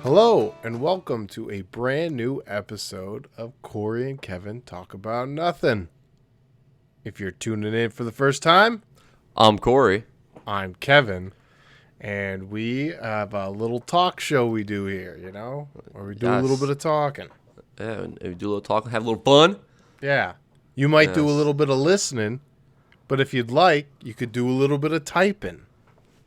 Hello, and welcome to a brand new episode of Corey and Kevin Talk About Nothing. If you're tuning in for the first time, I'm Corey. I'm Kevin, and we have a little talk show we do here, where we do a little Yes. bit of talking. Yeah, and we do a little talking, have a little fun. Yeah. You might do a Yes. little bit of listening, but if you'd like, you could do a little bit of typing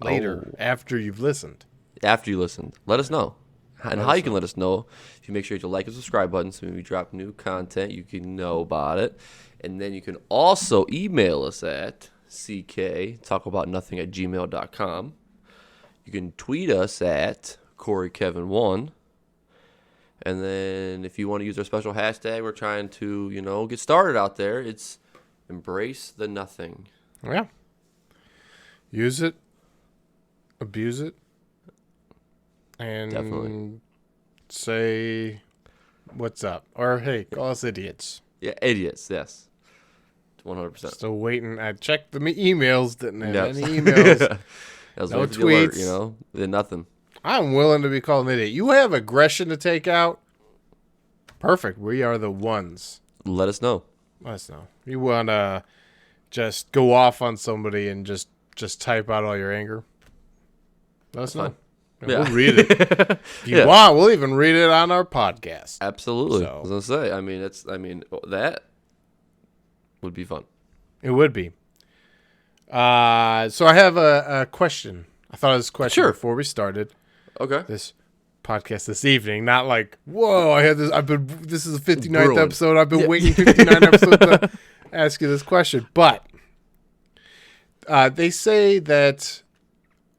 later after you've listened. After you listened, let us know. And Let how us you can let us know, if you make sure to like and subscribe button so when we drop new content, you can know about it. And then you can also email us at cktalkaboutnothing@gmail.com. You can tweet us at CoreyKevin1. And then if you want to use our special hashtag, we're trying to, get started out there. It's embrace the nothing. Yeah. Use it, abuse it, and Definitely. say what's up. Or, hey, call us idiots. Yeah, idiots, yes. 100%. Still waiting. I checked the emails. Didn't have Yep. any emails. That was No waiting for the alert, tweets. Did nothing. I'm willing to be called an idiot. You have aggression to take out? Perfect. We are the ones. Let us know. Let us know. You want to just go off on somebody and just type out all your anger? Let us know. Fine. And Yeah. we'll read it. If you Yeah. want, we'll even read it on our podcast. Absolutely. So- I was gonna say. That would be fun. It would be. So I have a question. I thought of this question Sure. before we started Okay. this podcast this evening. Not like, whoa, I had this. This is the 59th Brewing. episode. I've been Yeah. waiting 59 episodes to ask you this question. But they say that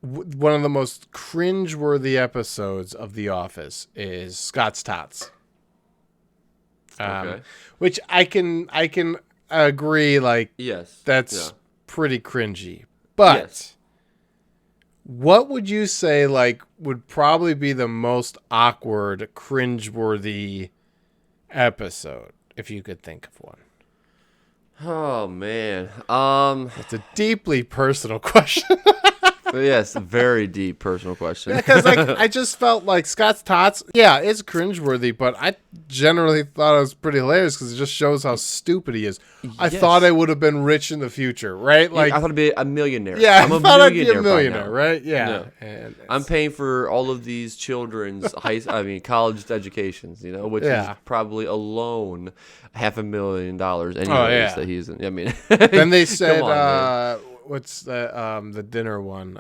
one of the most cringe-worthy episodes of The Office is Scott's Tots. Okay. Which I can agree, like, Yes. that's pretty cringy. But Yes. what would you say, like, would probably be the most awkward, cringeworthy episode, if you could think of one? Oh man. It's a deeply personal question. Yes. Very deep personal question. Because, like, I just felt like Scott's Tots, yeah, it's cringeworthy, but I generally thought it was pretty hilarious because it just shows how stupid he is. I Yes. thought I would have been rich in the future, right? Like, I thought I'd be a millionaire. yeah, I'm I a thought I'd be a millionaire by millionaire, now. right? Yeah. Yeah. And I'm paying for all of these children's college educations, which Yeah. is probably alone $500,000 anyways yeah. that he's in. I mean, Then they said, Come on, man. what's the dinner one?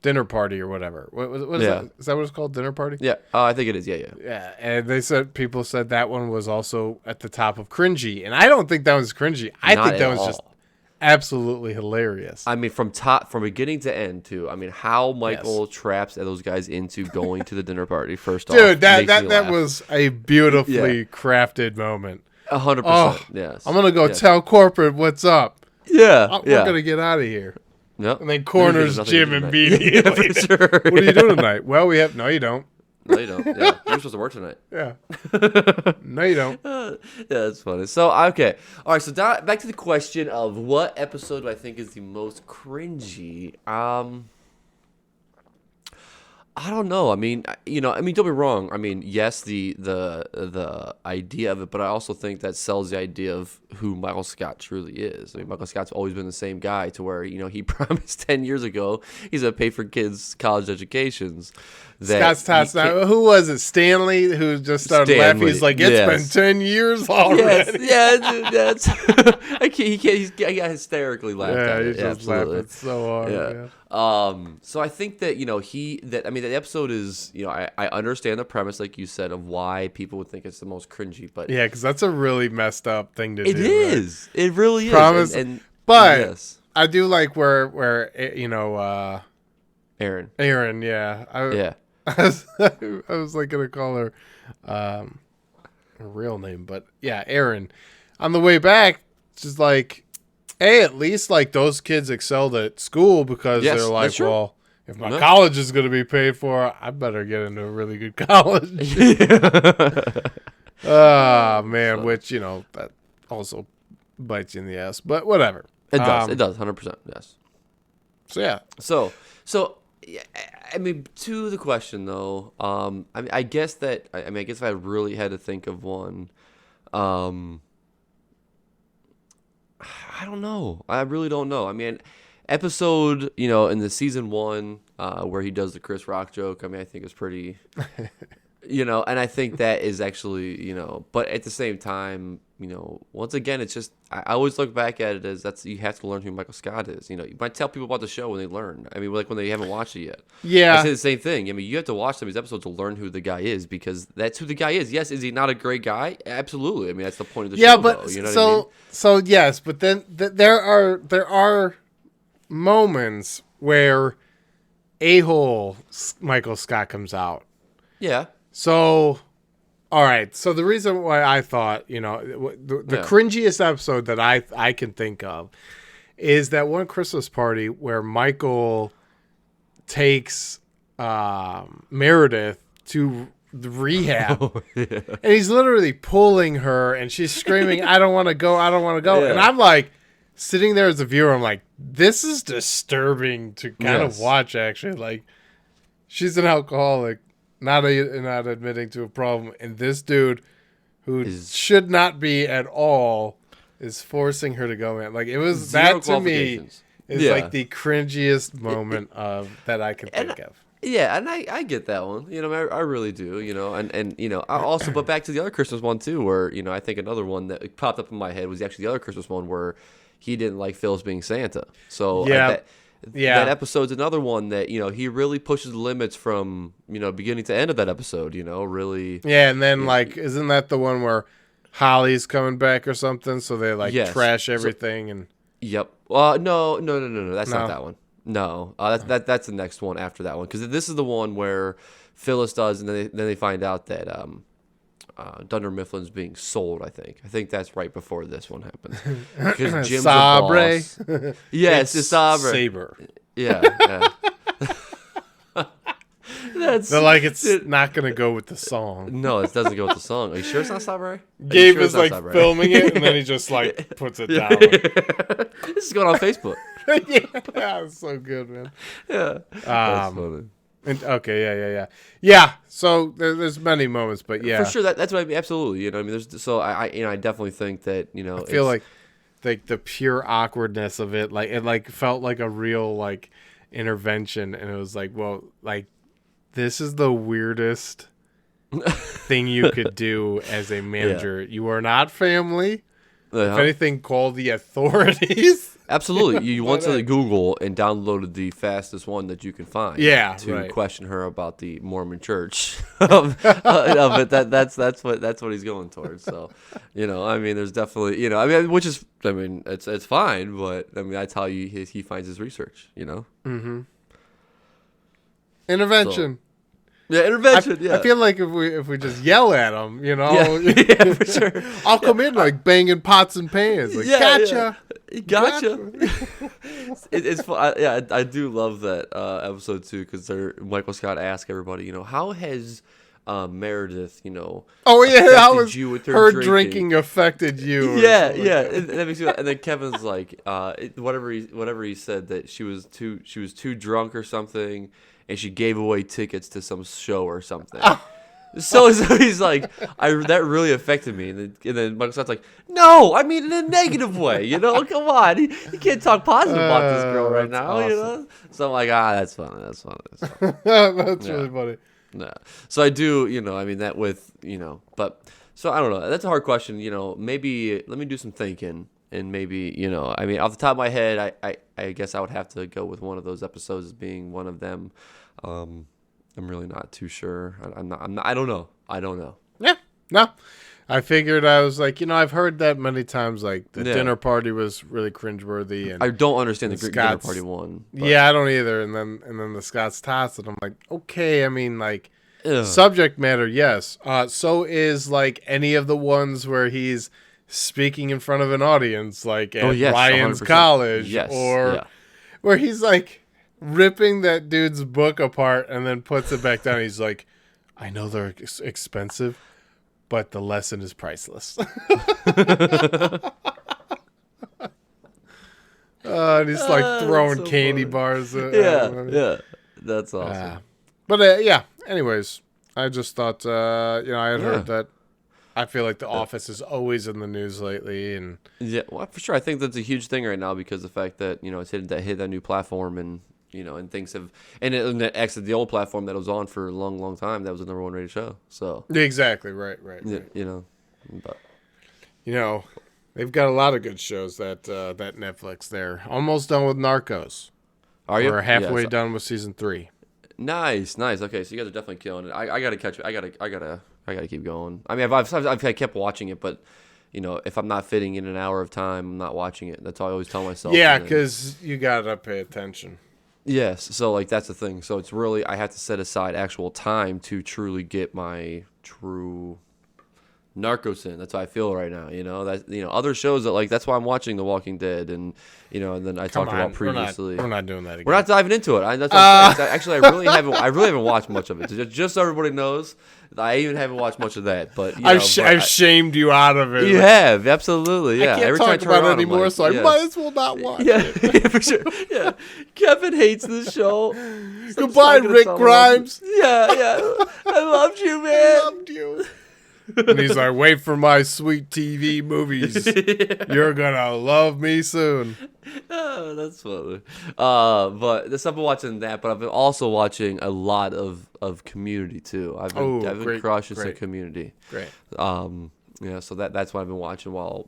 Dinner party or whatever. What is Yeah. that? Is that what it's called? Dinner party? Yeah, I think it is. Yeah. Yeah. And people said that one was also at the top of cringy. And I don't think that was cringy. I Not think that at was just all. absolutely hilarious. I mean, from beginning to end, too. I mean, how Michael traps those guys into going to the dinner party, first off. Dude, that makes me laugh. was a beautifully crafted moment. 100%. Oh, yes. I'm going to go yes. tell corporate what's up. Yeah. We're going to get out of here. Yep. And then corners Nothing to Jim do and tonight. Beanie. Yeah, for sure. What are you doing tonight? Well, we have... No, you don't. No, you don't. Yeah. You're supposed to work tonight. Yeah. No, you don't. Yeah, that's funny. So, okay. All right, so back to the question of what episode do I think is the most cringy. I don't know. I mean, don't be wrong. I mean, yes, the idea of it, but I also think that sells the idea of who Michael Scott truly is. I mean, Michael Scott's always been the same guy to where, he promised 10 years ago he's going to pay for kids' college educations. Scott's Tots. Now, who was it? Stanley, who just started laughing. He's like, it's been 10 years already. Yes, yeah, dude, that's. He got hysterically laughed Yeah, at he's it. just Absolutely. laughing so hard. Yeah. Man. So I think that the episode is I understand the premise like you said of why people would think it's the most cringy, but Yeah, because that's a really messed up thing to it do. is. It really is. Promise- And But yes, I do like where Aaron. Aaron, yeah. Yeah. I was like going to call her her real name, but yeah, Aaron. On the way back, she's like, hey, at least like those kids excelled at school because Yes, they're like, that's true. well, if my Yeah. college is going to be paid for, I better get into a really good college. Oh, man, which, that also bites you in the ass, but whatever. It does. It does. 100%. Yes. So, yeah. So Yeah, I mean, to the question though, I mean, I guess that I mean, I guess if I really had to think of one, um, I don't know. I really don't know. I mean, episode, in the season one, where he does the Chris Rock joke. I mean, I think it's pretty. And I think that is actually, but at the same time, once again, it's just, I always look back at it as you have to learn who Michael Scott is. You might tell people about the show when they learn. I mean, like when they haven't watched it yet. Yeah. I say the same thing. I mean, you have to watch some of these episodes to learn who the guy is because that's who the guy is. Yes, is he not a great guy? Absolutely. I mean, that's the point of the show, but though. You know what I mean? So yes, but then there are moments where a-hole Michael Scott comes out. Yeah. So, all right. So the reason why I thought, the cringiest episode that I can think of is that one Christmas party where Michael takes Meredith to the rehab. Oh, yeah. And he's literally pulling her and she's screaming, I don't want to go. I don't want to go. Yeah. And I'm like, sitting there as a viewer, I'm like, this is disturbing to kind of watch, actually. Like, she's an alcoholic. Not admitting to a problem, and this dude, who should not be at all, is forcing her to go in. Like it was that to me is like the cringiest moment of that I can think of. Yeah, and I get that one. I really do. And I also, but back to the other Christmas one too, where I think another one that popped up in my head was actually the other Christmas one where he didn't like Phyllis being Santa. So that episode's another one that he really pushes the limits from beginning to end of that episode. Really. Yeah, and then isn't that the one where Holly's coming back or something? So they trash everything and. Yep. No. That's not that one. No. That's the next one after that one because this is the one where Phyllis does, and then they find out that Dunder Mifflin's being sold. I think that's right before this one happens. Because Jim's Sabre. a boss. Yes, it's Sabre. Saber. Yeah. They're like it's not gonna go with the song. No, it doesn't go with the song. Are you sure it's not Sabre? Gabe is filming it, and then he just puts it down. This is going on Facebook. Yeah, it's so good, man. Yeah, that's funny. Okay, yeah. So there's many moments, but yeah, for sure. That's what I mean. Absolutely, I mean, I definitely think that I feel like the pure awkwardness of it, it felt like a real intervention, and it was this is the weirdest thing you could do as a manager. Yeah. You are not family. If anything, call the authorities. Absolutely. You went to Google and downloaded the fastest one that you can find. Yeah, to question her about the Mormon Church of it. That's what he's going towards. So, I mean, there's definitely, it's fine, but I mean, that's how he finds his research. Mm-hmm. Intervention. So. Yeah, intervention. I feel like if we just yell at him, yeah, for sure. I'll come in banging pots and pans. Gotcha. It's fun. I do love that episode too because Michael Scott asked everybody, how has Meredith, how has you with her drinking affected you? Yeah. And that makes and then Kevin's like, whatever he said that she was too drunk or something. And she gave away tickets to some show or something. So he's like, that really affected me. And then Michael Scott's like, no, I mean in a negative way. Come on, you can't talk positive about this girl right now. Awesome. So I'm like, that's funny. That's really funny. Yeah. So I do, I mean that with, but so I don't know. That's a hard question. Maybe let me do some thinking. And maybe, I mean, off the top of my head, I guess I would have to go with one of those episodes as being one of them. I'm really not too sure. I don't know. Yeah, no. I figured I was like, I've heard that many times. The dinner party was really cringeworthy. And I don't understand the dinner party one. But. Yeah, I don't either. And then the Scott's Tots, and I'm like, okay. I mean, subject matter, yes. So is any of the ones where he's speaking in front of an audience, at Ryan's 100%. college, or where he's ripping that dude's book apart and then puts it back down. He's like, I know they're expensive, but the lesson is priceless. And he's throwing so candy funny. bars. Yeah. That's awesome. But yeah. Anyways, I just thought I had heard Yeah. that. I feel like The Office is always in the news lately, and Yeah, well, for sure. I think that's a huge thing right now because the fact that it's hit that new platform, and and things have and it exited the old platform that it was on for a long, long time. That was the number one rated show. So exactly right. but They've got a lot of good shows that Netflix. They're almost done with Narcos. are you? We're halfway Yeah, done with season 3. nice. Okay, so you guys are definitely killing it. I gotta catch it. I gotta keep going. I mean, I've kept watching it, but if I'm not fitting in an hour of time, I'm not watching it. That's all I always tell myself. Yeah, And then- because you gotta pay attention. yes. So like that's the thing. So it's really I have to set aside actual time to truly get my true Narcos in. That's how I feel right now. That other shows that that's why I'm watching The Walking Dead, and and then I talked about previously. We're not doing that again. We're not diving into it. That's what I'm saying. Actually, I really haven't watched much of it. Just so everybody knows, I even haven't watched much of that. But I've shamed you out of it. You have absolutely, yeah. I can't Every time talk I turn about around, it I'm anymore, like, so I yes. might as well not watch Yeah, it. yeah, for sure. Yeah, Kevin hates this show. So I'm just Goodbye, not gonna Rick tell him. Grimes. Yeah. I loved you, I man. loved you. And he's like, wait for my sweet TV movies. You're gonna love me soon. Oh, that's funny. But I've been watching that, but I've been also watching a lot of Community too. I've been great, crushing some great. Community. Great. So that's what I've been watching while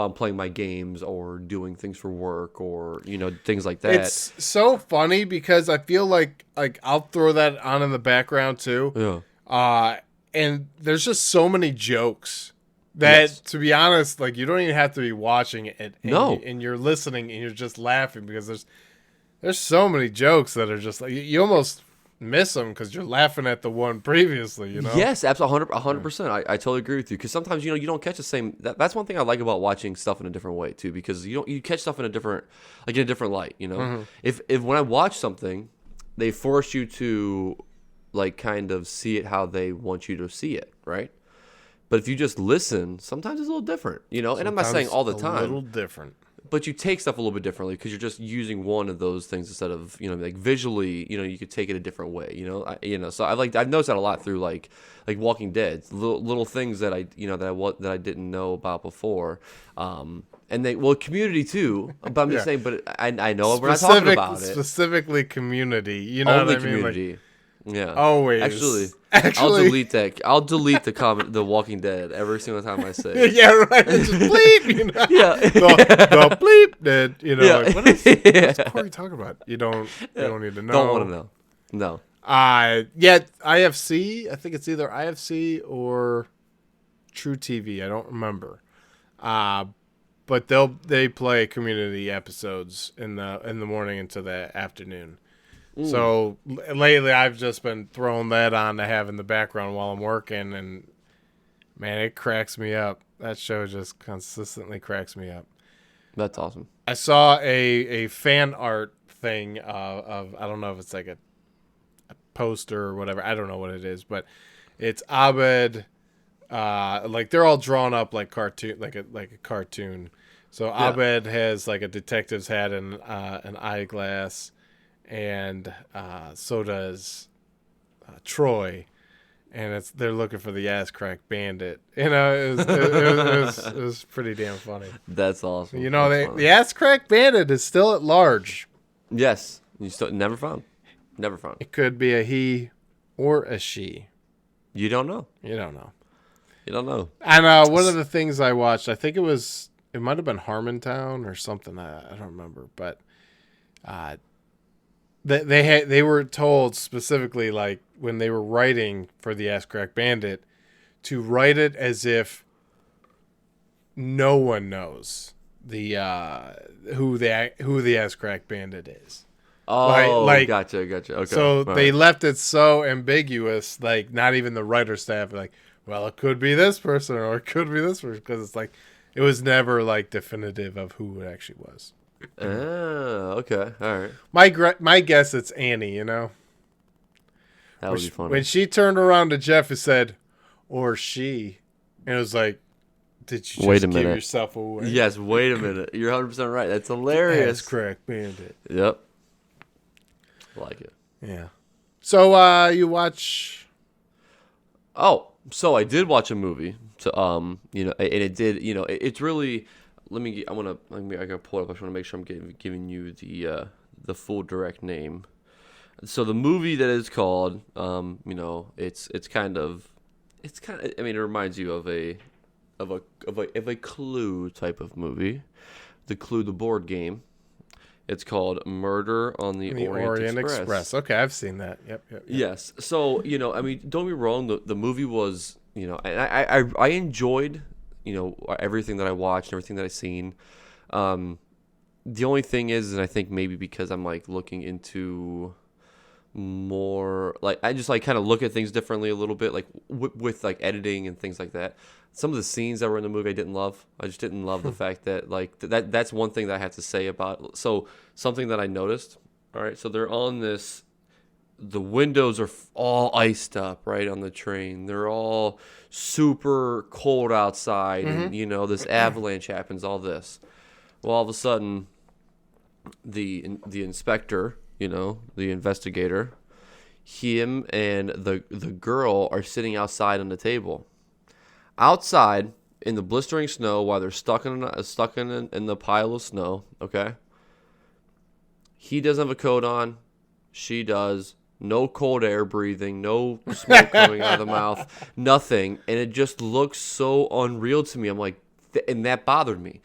I'm playing my games or doing things for work or things like that. It's so funny because I feel like I'll throw that on in the background too. Yeah. And there's just so many jokes that, Yes. to be honest, you don't even have to be watching it. And No. and you're listening and you're just laughing because there's so many jokes that are just like you almost miss them because you're laughing at the one previously. Yes, absolutely, 100%. I totally agree with you because sometimes you don't catch the same. That's one thing I like about watching stuff in a different way too because you catch stuff in a different light. If when I watch something, they force you to kind of see it how they want you to see it, right? But if you just listen, sometimes it's a little different, and I'm not saying all the A time, little different. but you take stuff a little bit differently because you're just using one of those things instead of visually, you could take it a different way, So I've noticed that a lot through like Walking Dead, little things that I that I didn't know about before, and Community too. But I'm just saying, but I know we're not talking about it. Specifically, Community. You know Only what I mean? Community. Yeah. Always. Actually, I'll delete that. I'll delete the comment, The Walking Dead, every single time I say it. Yeah, right. Just bleep. Yeah. The bleep dead. Yeah. What is Corey talking about? You don't need to know. Don't want to know. No. IFC. I think it's either IFC or True TV. I don't remember. But they play Community episodes in the morning into the afternoon. So lately, I've just been throwing that on to have in the background while I'm working, and man, it cracks me up. That show just consistently cracks me up. That's awesome. I saw a fan art thing of I don't know if it's like a poster or whatever. I don't know what it is, but it's Abed. They're all drawn up like cartoon, like a cartoon. So Abed has like a detective's hat and an eyeglass. And so does Troy, and they're looking for the ass crack bandit. It was pretty damn funny. That's awesome. The ass crack bandit is still at large. Yes, you still never found. It could be a he or a she. You don't know. You don't know. And one of the things I watched, I think it might have been Harmontown or something. I don't remember, but They were told specifically, like when they were writing for the Ass Crack Bandit, to write it as if no one knows who the Ass Crack Bandit is. Oh, gotcha. Okay. So they left it so ambiguous, like not even the writer staff, like, well, it could be this person or it could be this person, because it's like it was never like definitive of who it actually was. Okay, all right. My guess, it's Annie. That would be funny. When she turned around to Jeff and said, "Or she," and it was like, "Did you just give yourself away?" Yes. Wait a minute. You're 100% right. That's hilarious. Ass Crack Bandit. Yep. I like it. Yeah. So you watch? Oh, so I did watch a movie. So, and it did, it's really. I gotta pull it up. I just want to make sure I'm giving you the full direct name. So the movie that is called, it's kind of, I mean, it reminds you of a Clue type of movie, the Clue, the board game. It's called Murder on the Orient Express. Okay, I've seen that. Yep. Yes. So, I mean, don't be wrong. The movie was, and I enjoyed, everything that I watched and everything that I seen. The only thing is, and I think maybe because I'm like looking into more, like I just like kind of look at things differently a little bit, like with like editing and things like that. Some of the scenes that were in the movie I didn't love. I just didn't love the fact that like that's one thing that I have to say about. So something that I noticed. All right, so they're on this. The windows are all iced up, right, on the train. They're all super cold outside, and this avalanche happens. All this. Well, all of a sudden, the inspector, the investigator, him and the girl are sitting outside on the table. Outside in the blistering snow while they're stuck in the pile of snow, okay? He doesn't have a coat on. She does. No cold air breathing. No smoke coming out of the mouth. Nothing. And it just looks so unreal to me. I'm like, and that bothered me.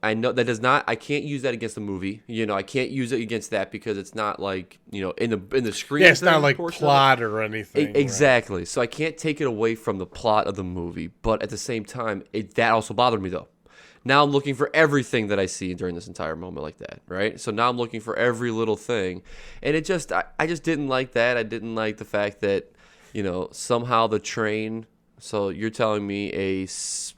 I know that does not. I can't use that against the movie. I can't use it against that because it's not like in the screen. Yeah, it's not like plot or anything. Exactly. Right. So I can't take it away from the plot of the movie, but at the same time, that also bothered me though. Now I'm looking for everything that I see during this entire moment like that, right? So now I'm looking for every little thing, and it just I just didn't like that. I didn't like the fact that somehow the train. So you're telling me a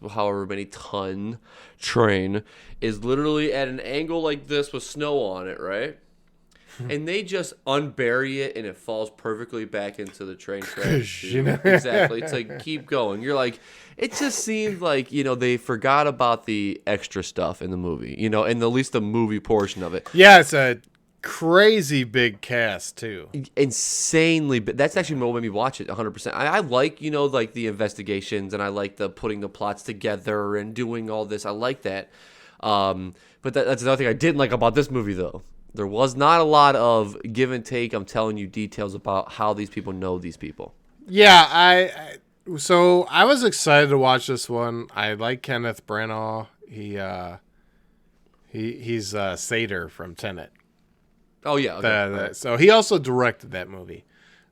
however many ton train is literally at an angle like this with snow on it, right? And they just unbury it and it falls perfectly back into the train tracks. Exactly. To keep going. You're like, it just seems like, they forgot about the extra stuff in the movie, and at least the movie portion of it. Yeah, it's a crazy big cast too. Insanely, but that's actually what made me watch it 100%. I like, like the investigations, and I like the putting the plots together and doing all this. I like that. But that's another thing I didn't like about this movie though. There was not a lot of give and take. I'm telling you details about how these people know these people. Yeah, so I was excited to watch this one. I like Kenneth Branagh. He's Sator from Tenet. Oh, yeah. Okay. So he also directed that movie,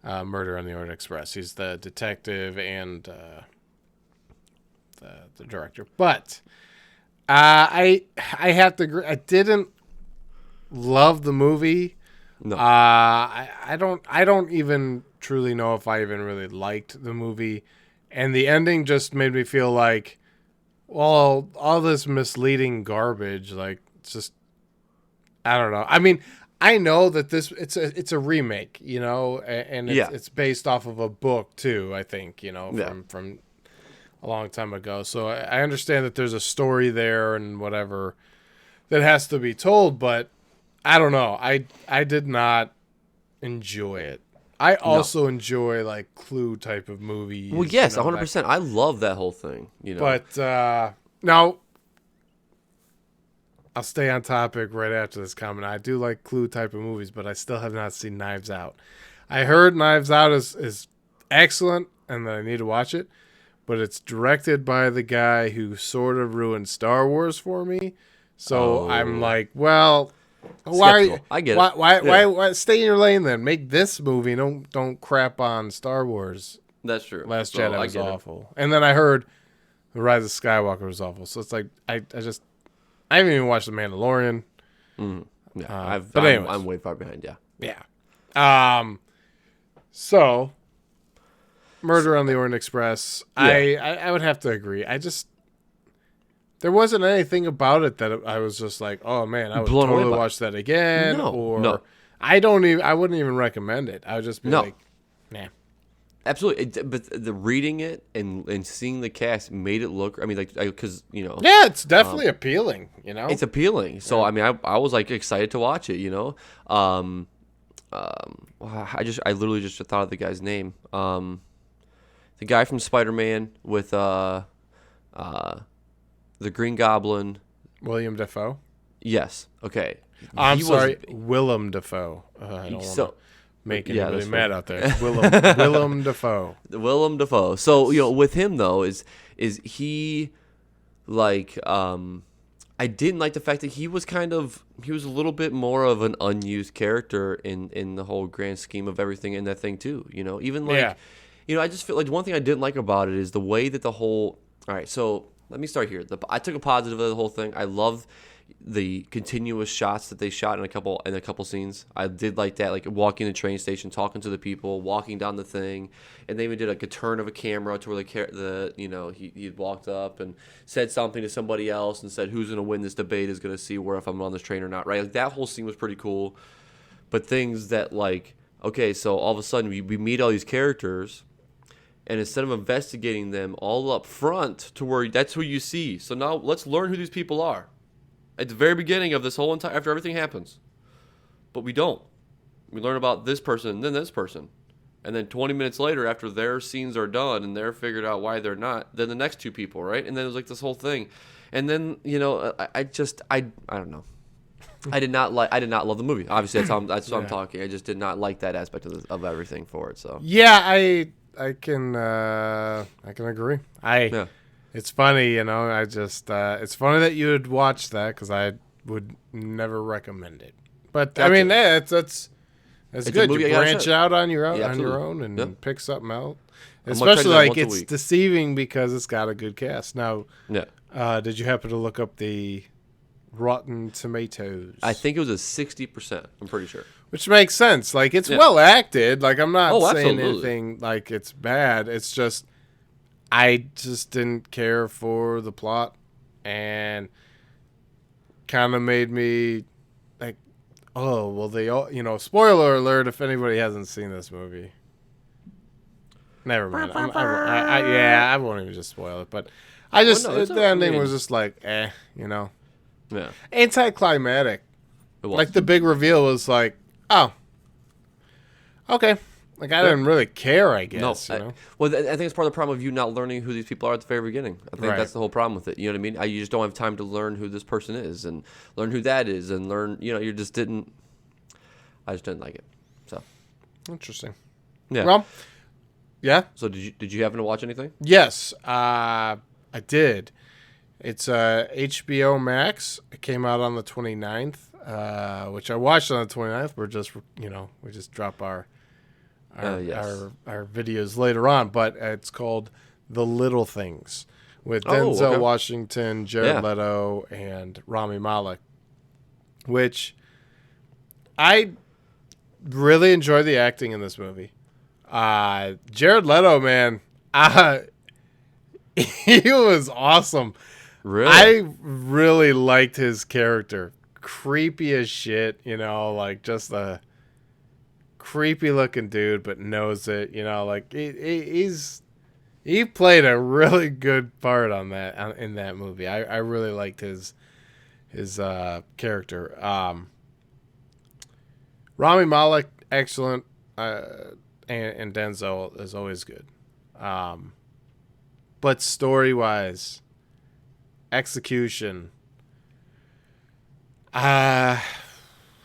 Murder on the Orient Express. He's the detective and the director. But I have to agree. I didn't love the movie. No. I don't even truly know if I even really liked the movie. And the ending just made me feel like, well, all this misleading garbage, like, it's just, I don't know. I mean, I know that it's a remake, and it's based off of a book too, I think, from a long time ago. So I understand that there's a story there and whatever that has to be told, but I don't know. I did not enjoy it. I also enjoy like Clue type of movies. Well, yes, 100%. I love that whole thing, But now I'll stay on topic right after this comment. I do like Clue type of movies, but I still have not seen Knives Out. I heard Knives Out is excellent and that I need to watch it, but it's directed by the guy who sort of ruined Star Wars for me. So I'm like, well, why? I get it. Why stay in your lane then? Make this movie. Don't crap on Star Wars. That's true. Last Jedi was awful, and then I heard The Rise of Skywalker was awful. So it's like I haven't even watched The Mandalorian. Yeah, but anyways. I'm way far behind. Yeah. Yeah. So Murder on the Orient Express. Yeah. I would have to agree. There wasn't anything about it that I was just like, oh man, I would totally watch that again. No. I wouldn't even recommend it. I would just be like, nah. Absolutely, but the reading it and seeing the cast made it look. I mean, like, because Yeah, it's definitely appealing. It's appealing. So I mean, I was like excited to watch it. I literally just thought of the guy's name. The guy from Spider-Man with the Green Goblin. William Dafoe. Yes. Okay. I'm He was- sorry, Willem Dafoe. I don't want to So make yeah, anybody that's mad fine. out there. It's Willem Dafoe. Willem Dafoe. So with him though, is he like I didn't like the fact that he was a little bit more of an unused character in the whole grand scheme of everything in that thing too. Even like Yeah. I just feel like one thing I didn't like about it is the way that the whole. All right, so let me start here. I took a positive of the whole thing. I love the continuous shots that they shot in a couple scenes. I did like that, like walking the train station, talking to the people, walking down the thing, and they even did like a turn of a camera to where he walked up and said something to somebody else and said who's going to win this debate is going to see where if I'm on this train or not. Right, like that whole scene was pretty cool. But things that like okay, so all of a sudden we meet all these characters. And instead of investigating them all up front to where that's who you see. So now let's learn who these people are. At the very beginning of this whole after everything happens. But we don't. We learn about this person and then this person. And then 20 minutes later, after their scenes are done and they're figured out why they're not, then the next two people, right? And then it was like this whole thing. And then, I don't know. I did not love the movie. Obviously, that's what I'm talking. I just did not like that aspect of everything for it. So Yeah, I can agree. yeah. It's funny, I just it's funny that you would watch that because I would never recommend it. But I mean, it's a good. movie You I gotta branch check. out on your own, Yeah, on your absolutely. own and Yep. pick something out. I'm gonna try to Especially do that like once a it's week. deceiving because it's got a good cast. Now, Yeah. did you happen to look up the Rotten Tomatoes? I think it was a 60%. I'm pretty sure. Which makes sense. Like it's Yeah. well acted. Like I'm not Oh, saying absolutely. anything like it's bad. It's just I just didn't care for the plot and kind of made me like, oh, well they all, spoiler alert if anybody hasn't seen this movie. Never mind. I won't even just spoil it, but I just Well, no, it's the not- ending I mean- was just like, Yeah. anticlimactic. It was. Like the big reveal was like, oh, okay. Like I didn't really care, I guess. I think it's part of the problem of you not learning who these people are at the very beginning. I think Right. that's the whole problem with it. You know what I mean? You just don't have time to learn who this person is and learn who that is and learn. You just didn't. I just didn't like it. So Interesting. yeah. Well, yeah. So did you happen to watch anything? Yes, I did. It's HBO Max. It came out on the 29th, which I watched on the 29th. We just drop our Yes. our videos later on, but it's called The Little Things with Oh, Denzel okay. Washington, Jared Yeah. Leto, and Rami Malek, which I really enjoy the acting in this movie. Jared Leto, man, he was awesome. Really? I really liked his character. Creepy as shit, like just a creepy looking dude, but knows it. Like he played a really good part on that in that movie. I really liked his character. Rami Malek, excellent, and Denzel is always good. But story wise, execution.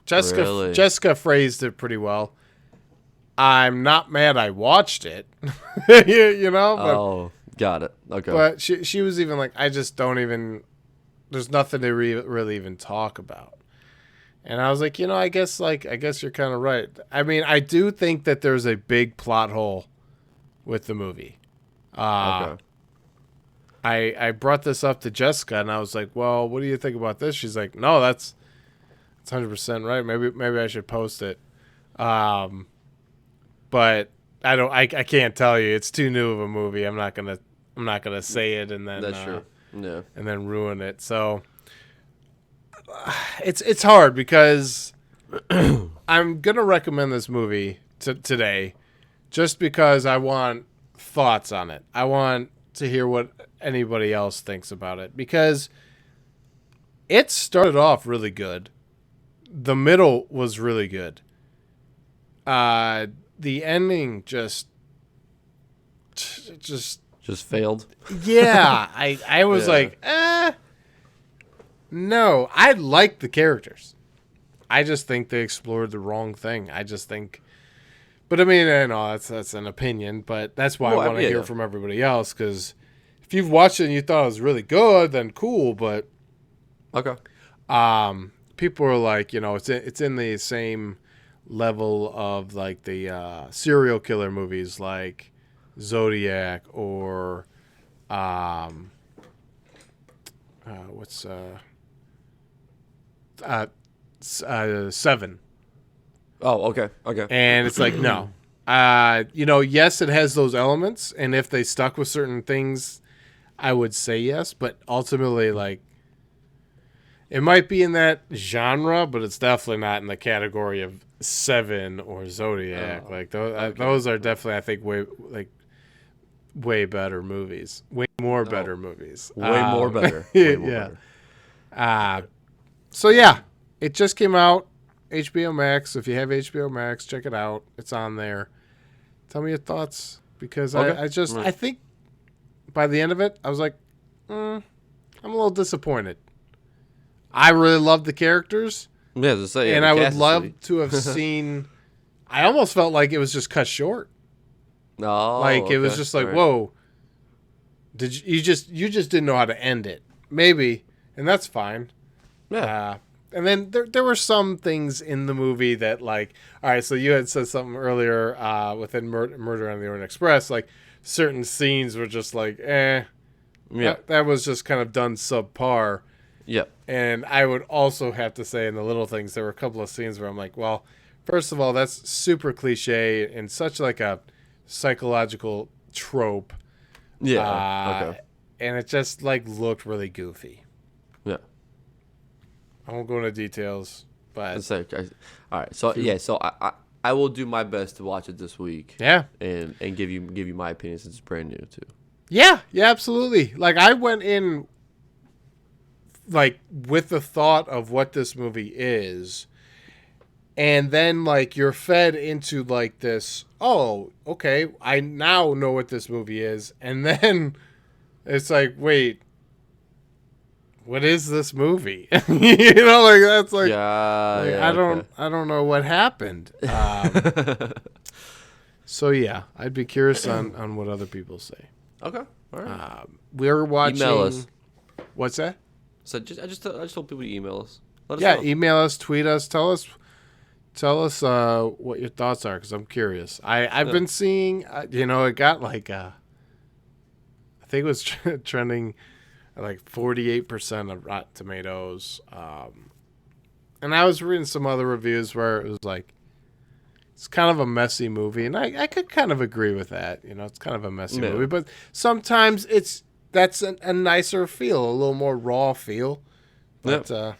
Jessica Really? Jessica phrased it pretty well. I'm not mad I watched it. But, Oh, got it. Okay. but she was even like, I just don't even, there's nothing to really even talk about. And I was like, I guess you're kind of right. I mean, I do think that there's a big plot hole with the movie. Okay. I brought this up to Jessica and I was like, well, what do you think about this? She's like, no, that's 100% right. Maybe I should post it. But I can't tell you. It's too new of a movie. I'm not gonna say it and then That's true. Yeah. and then ruin it. So it's hard because I'm gonna recommend this movie today just because I want thoughts on it. I want to hear what anybody else thinks about it because it started off really good. The middle was really good. The ending just failed. yeah. I was Yeah. like, no. I like the characters. I just think they explored the wrong thing. I just think, but I mean, I know that's an opinion, but that's why Well, I want to yeah, hear yeah. from everybody else. Because if you've watched it and you thought it was really good, then cool. But Okay. people are like, it's in the same level of like the serial killer movies, like Zodiac or um, what's uh, Seven. Oh, okay. Okay. And it's like, no. Yes, it has those elements, and if they stuck with certain things, I would say yes. But ultimately, like, it might be in that genre, but it's definitely not in the category of Seven or Zodiac. Oh, Like okay. those are definitely, I think, way better movies, way more Oh, better movies. way more better. Way more Yeah. better. So yeah, it just came out. HBO Max. If you have HBO Max, check it out. It's on there. Tell me your thoughts because Okay. I Right. think by the end of it, I was like, I'm a little disappointed. I really loved the characters, Yeah, to say, yeah, and the I would cast is love sweet. to have seen. I almost felt like it was just cut short. Oh, Like it was okay. just All like, right. whoa, did you just didn't know how to end it? Maybe, and that's fine. Yeah. And then there were some things in the movie that like, all right, so you had said something earlier within Murder on the Orient Express, like certain scenes were just like, Yeah. that was just kind of done subpar. Yep. And I would also have to say in the little things, there were a couple of scenes where I'm like, well, first of all, that's super cliche and such like a psychological trope. Yeah. Uh, Okay. and it just like looked really goofy. Yeah. I won't go into details, Let's but say, okay. All right. So yeah. So I will do my best to watch it this week yeah. and give you my opinion since it's brand new too. Yeah, absolutely. Like I went in like with the thought of what this movie is, and then like you're fed into like this, oh, okay, I now know what this movie is, and then it's like, wait, what is this movie? Like that's Yeah. like Yeah. Okay. I don't know what happened. So yeah, I'd be curious on what other people say. Okay. All right. We're Email watching. us. What's that? So I just told people to email us. Let us Yeah, know. email us, tweet us, tell us what your thoughts are because I'm curious. I've Yeah. been seeing, it got like I think it was trending at like 48% of Rotten Tomatoes. And I was reading some other reviews where it was like it's kind of a messy movie, and I could kind of agree with that. It's kind of a messy Yeah. movie, but sometimes that's a nicer feel, a little more raw feel. Yeah. But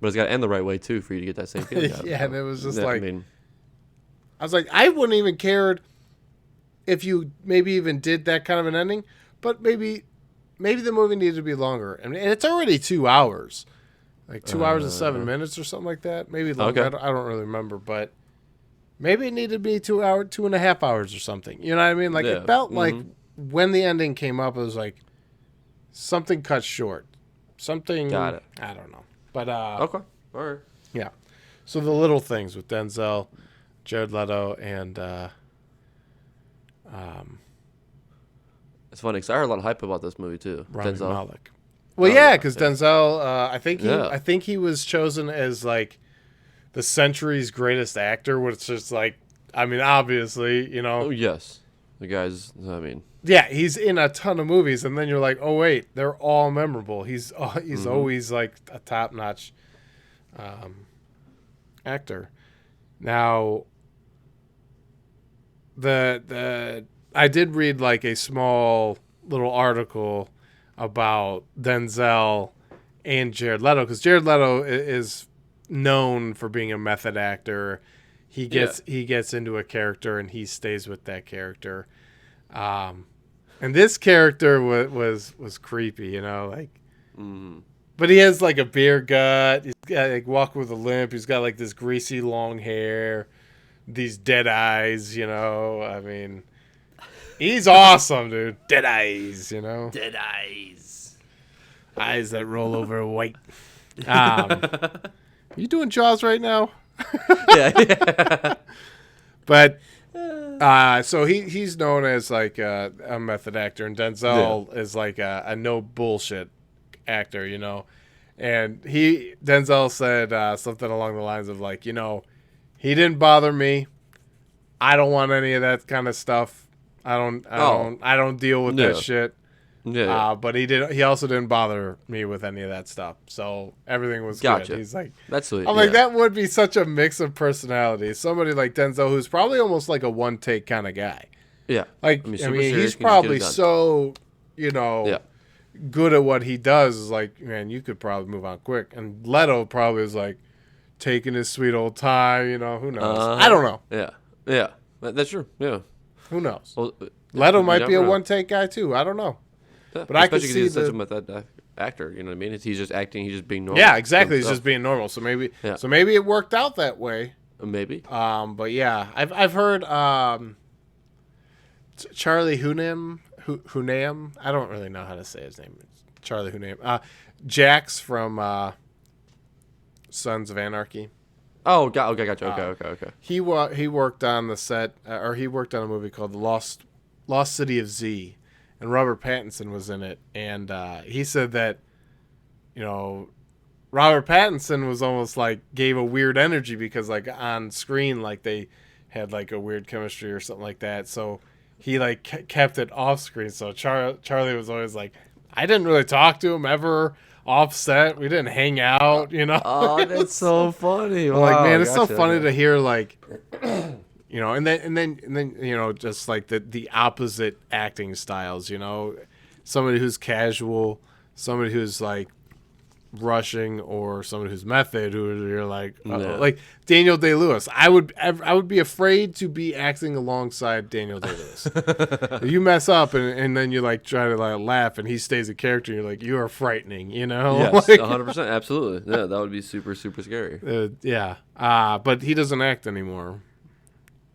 But it's got to end the right way too for you to get that same feeling. Out of it. yeah, and it was just Yeah, like I mean, I was like, I wouldn't even cared if you maybe even did that kind of an ending, but maybe the movie needed to be longer. And it's already 2 hours, like 2 hours and 7 minutes or something like that. Maybe longer. okay. I don't really remember, but maybe it needed to be 2 hour, 2.5 hours or something. You know what I mean? Like Yeah. it felt like Mhm. when the ending came up, it was like something cut short. Something Got it. I don't know, but Okay. All right. yeah. So the little things with Denzel, Jared Leto, and It's funny because I heard a lot of hype about this movie too. Rami Denzel. Malek. Well, Oh, yeah, yeah, because yeah. Denzel, Yeah. I think he was chosen as like the century's greatest actor, which is like, I mean, obviously, Oh yes. The guys. I mean. yeah, he's in a ton of movies, and then you're like, oh wait, they're all memorable. He's always like a top notch actor. Now, the I did read like a small little article about Denzel and Jared Leto because Jared Leto is known for being a method actor. He gets into a character and he stays with that character. And this character was creepy, like. Mm, But he has like a beer gut. He's got like walk with a limp. He's got like this greasy long hair. these dead eyes, you know. I mean, he's awesome, dude. Dead eyes, you know. Dead eyes. Eyes that roll over white. You doing Jaws right now? Yeah. But so he's known as like a method actor, and Denzel is like a no bullshit actor, you know. And Denzel said something along the lines of like, you know, he didn't bother me. I don't want any of that kind of stuff. I don't deal with that shit. Yeah. But he also didn't bother me with any of that stuff. So everything was Gotcha. good. He's like, That's sweet. I'm like, that would be such a mix of personalities. Somebody like Denzel, who's probably almost like a one take kind of guy. Yeah. Like, super I mean serious, he's can just get probably it done. so, you know, Yeah. good at what he does. Is like, man, you could probably move on quick. And Leto probably is like taking his sweet old time. You know, who knows? I don't know. Yeah. Yeah. That's true. Yeah. Who knows? Well, Leto you might be a never know. one take guy too. I don't know. Yeah. But I could Especially 'cause see he's such the- a method actor. You know what I mean? He's just acting. He's just being normal. Yeah, exactly. He's himself. just being normal. So maybe, Yeah. it worked out that way. Maybe. But yeah, I've heard Charlie Hunnam. I don't really know how to say his name. It's Charlie Hunnam. Jax from Sons of Anarchy. Oh, okay, gotcha. Okay. He worked on the set, or he worked on a movie called The Lost City of Z, and Robert Pattinson was in it. And he said that, you know, Robert Pattinson was almost like gave a weird energy because like on screen like they had like a weird chemistry or something like that. So he like kept it off screen. So Charlie was always like, I didn't really talk to him ever off set. We didn't hang out, you know. Oh, that's so funny. I'm like, Wow, man, it's so gotcha, funny okay. to hear like, you know, and then you know, just like the opposite acting styles, you know, somebody who's casual, somebody who's like rushing, or somebody who's method, who you're like, Yeah. like Daniel Day-Lewis. I would be afraid to be acting alongside Daniel Day-Lewis. If you mess up and then you like try to like laugh and he stays a character, you're like, you are frightening, you know? Yes, Like, 100%. Absolutely. Yeah, that would be super, super scary. yeah. But he doesn't act anymore.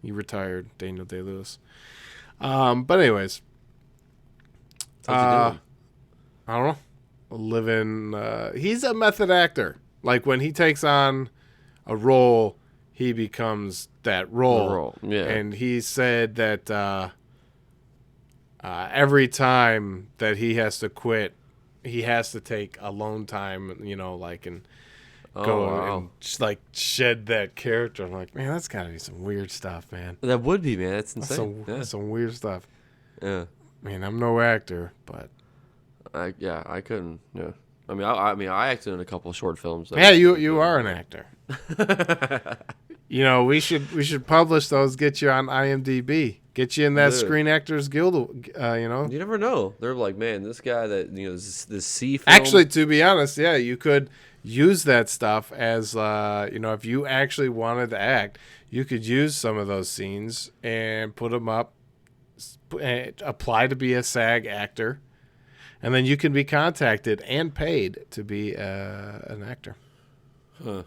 He retired, Daniel Day-Lewis. But anyways, How's he doing? I don't know. He's a method actor. Like when he takes on a role, he becomes that role. Yeah. And he said that every time that he has to quit, he has to take alone time, you know, like and go wow. and just like shed that character. I'm like, man, that's gotta be some weird stuff, man. That would be, man. That's That's insane. that's some weird stuff. Yeah. I mean, I'm no actor, but I couldn't. Yeah. I mean, I acted in a couple of short films. yeah, you are an actor. You know, we should publish those. Get you on IMDb. Get you in that Dude. Screen Actors Guild. You know, You never know. They're like, man, this guy that this C film. actually, to be honest, yeah, you could use that stuff as you know, if you actually wanted to act, you could use some of those scenes and put them up, apply to be a SAG actor, and then you can be contacted and paid to be an actor. Huh.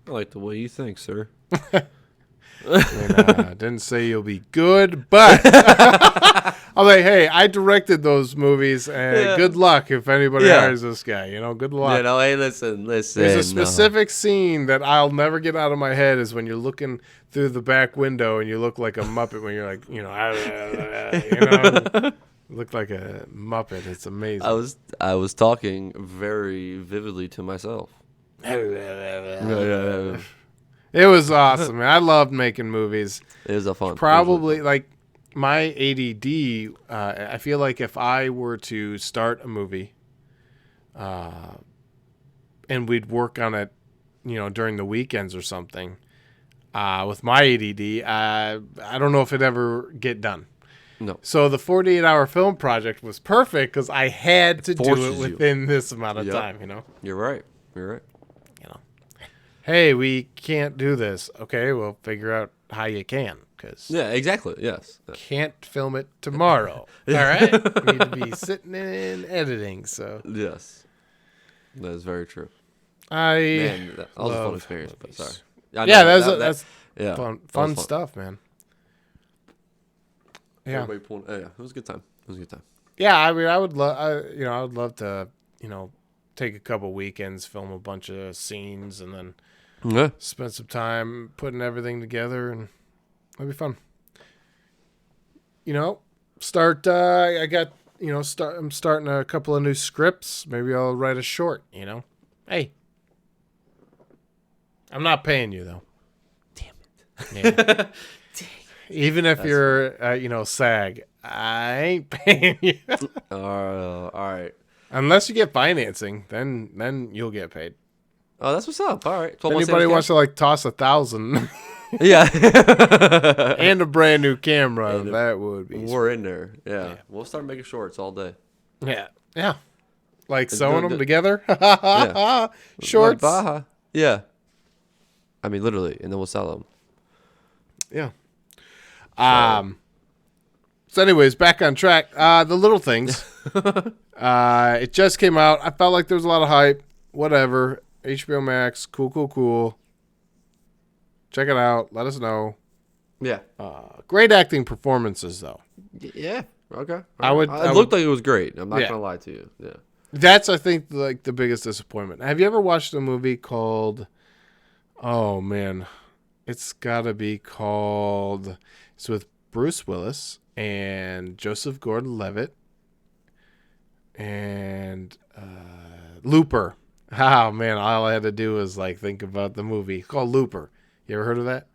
I like the way you think, sir. I didn't say you'll be good, but I'm like, hey, I directed those movies, and Yeah. good luck if anybody Yeah. hires this guy. You know, good luck. You know, hey, listen. There's a specific scene that I'll never get out of my head is when you're looking through the back window and you look like a Muppet when you're like, you know, look like a Muppet. It's amazing. I was talking very vividly to myself. It was awesome, man. I loved making movies. It was a fun. Probably like my ADD. I feel like if I were to start a movie, and we'd work on it, you know, during the weekends or something, with my ADD, I don't know if it'd ever get done. No. So the 48-hour film project was perfect because I had to do it forces you. within this amount of Yep. time. You know. You're right. You're right. Hey, we can't do this. Okay, well, figure out how you can, because Yeah, exactly. Yes. can't film it tomorrow. All right, need to be sitting in editing. So Yes. That is very true. I Man, that was a fun love experience. But movies. sorry. I Yeah, know, that's Yeah, fun that was fun. stuff, man. Yeah, Everybody pulling. Yeah, it was a good time. It was a good time. yeah. I mean, I would love, I would love to, take a couple weekends, film a bunch of scenes, and then Yeah. spend some time putting everything together, and it'll be fun. Start. I got. I'm starting a couple of new scripts. Maybe I'll write a short. Hey, I'm not paying you though. Damn it. Yeah. Even if you're, SAG, I ain't paying you All right. unless you get financing. Then you'll get paid. Oh, that's what's up. All right. If anybody wants to toss 1,000 Yeah. and a brand new camera, that would be. We're in there. Yeah. We'll start making shorts all day. Yeah. Like sewing them good. together. Yeah. Shorts. Like, Baja. Yeah. I mean, literally, and then we'll sell them. Yeah. So anyways, back on track. The Little Things. It just came out. I felt like there was a lot of hype. Whatever. HBO Max. Cool. Check it out. Let us know. Yeah. Great acting performances, though. Yeah. Okay. I would. It looked like it was great. I'm not gonna lie to you. Yeah. That's, I think, like the biggest disappointment. Have you ever watched a movie called? Oh man, it's got to be called. It's with Bruce Willis and Joseph Gordon-Levitt and Looper. Oh man, all I had to do was think about the movie. It's called Looper. You ever heard of that?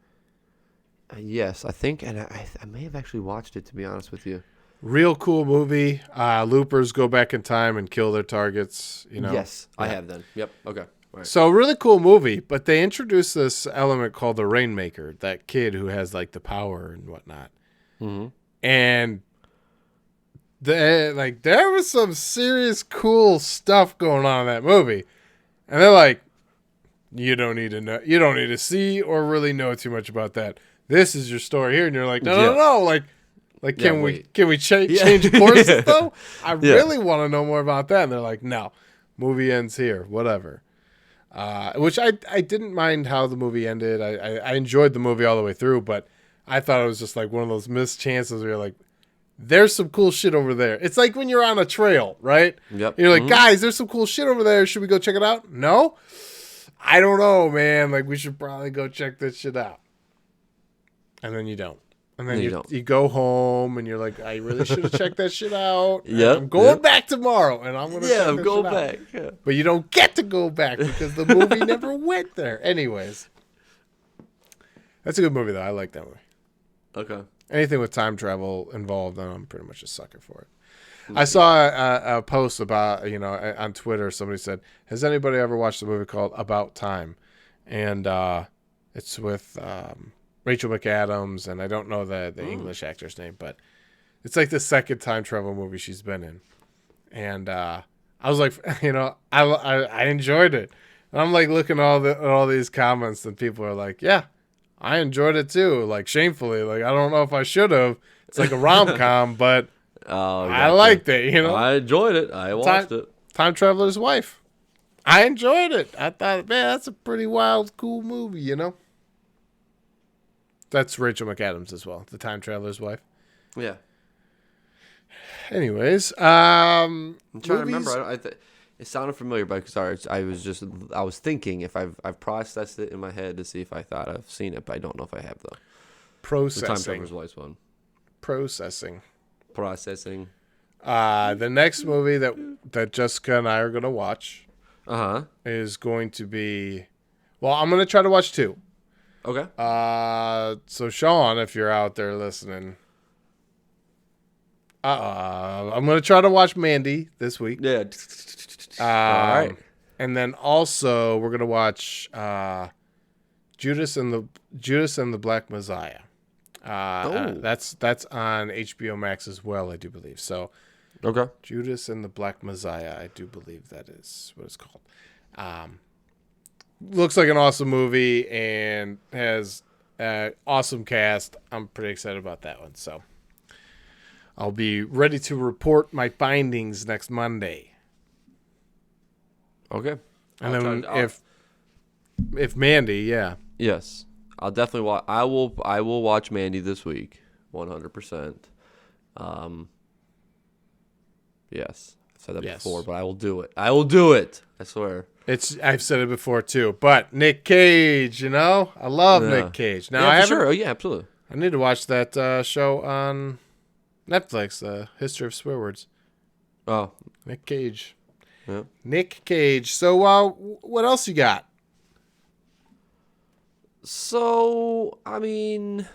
Yes, I think, and I may have actually watched it, to be honest with you. Real cool movie. Loopers go back in time and kill their targets. Yes, I have then. Yep. Okay. All right. So really cool movie, but they introduced this element called the Rainmaker, that kid who has the power and whatnot. Mm-hmm. And there was some serious cool stuff going on in that movie. And they're like, you don't need to know, you don't need to see or really know too much about that. This is your story here. And you're like, no. Can we change courses though? I really want to know more about that. And they're like, no, movie ends here, whatever. Which I didn't mind how the movie ended. I enjoyed the movie all the way through, but I thought it was just one of those missed chances where you're like, there's some cool shit over there. It's like when you're on a trail, right? Yep. You're like, guys, there's some cool shit over there. Should we go check it out? No? I don't know, man. We should probably go check this shit out. And then you don't. And then you go home and you're like, I really should have checked that shit out. Yeah. I'm going back tomorrow and I'm going to check I'm that going shit back. out. Yeah. But you don't get to go back because the movie never went there. Anyways. That's a good movie, though. I like that movie. Okay. Anything with time travel involved, I'm pretty much a sucker for it. I saw a post about, on Twitter, somebody said, has anybody ever watched a movie called About Time? And it's with Rachel McAdams, and I don't know the English actor's name, but it's the second time travel movie she's been in. And I was like, I enjoyed it. And I'm looking at all these comments, and people are like, yeah, I enjoyed it too. Shamefully, I don't know if I should have. It's a rom-com, but I liked it, I enjoyed it. I watched it. Time Traveler's Wife. I enjoyed it. I thought, man, that's a pretty wild, cool movie, That's Rachel McAdams as well, the Time Traveler's Wife. Yeah. Anyways, I'm trying to remember. It sounded familiar, but sorry, I was thinking if I've processed it in my head to see if I thought I've seen it, but I don't know if I have though. The Time Traveler's Wife one. Processing. The next movie that Jessica and I are gonna watch is going to be, well, I'm gonna try to watch 2. Okay. So Sean, if you're out there listening, I'm gonna try to watch Mandy this week. Yeah. All right. And then also we're gonna watch Judas and the Black Messiah. That's on HBO Max as well, I do believe. So, okay. Judas and the Black Messiah, I do believe that is what it's called. Looks like an awesome movie and has an awesome cast. I'm pretty excited about that one. So, I'll be ready to report my findings next Monday. Okay. And then if Mandy, yeah. Yes. I'll definitely watch. I will watch Mandy this week, 100%. Yes, I've said that Yes. before, but I will do it. I will do it. I swear. I've said it before too, but Nick Cage, you know, I love Yeah. Nick Cage. Now Yeah, I for haven't. sure. Oh yeah, absolutely. I need to watch that show on Netflix, The History of Swear Words. Oh, Nick Cage. yeah. Nick Cage. So, what else you got? So I mean,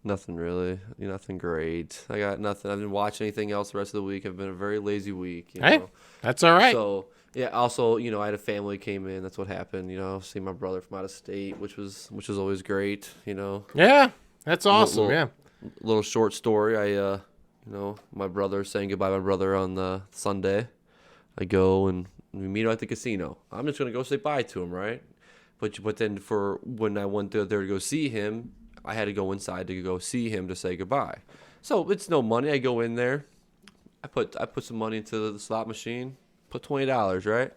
nothing really. Nothing great. I got nothing. I didn't watch anything else the rest of the week. I've been a very lazy week. You Hey, know? that's all right. So yeah. Also, I had a family came in. That's what happened. See my brother from out of state, which was always great. Yeah, that's awesome. little- Yeah. Little short story. My brother saying goodbye to my brother on the Sunday. I go and we meet at the casino. I'm just gonna go say bye to him, right? But then for when I went there to go see him, I had to go inside to go see him to say goodbye. So it's no money. I go in there. I put some money into the slot machine. Put $20, right?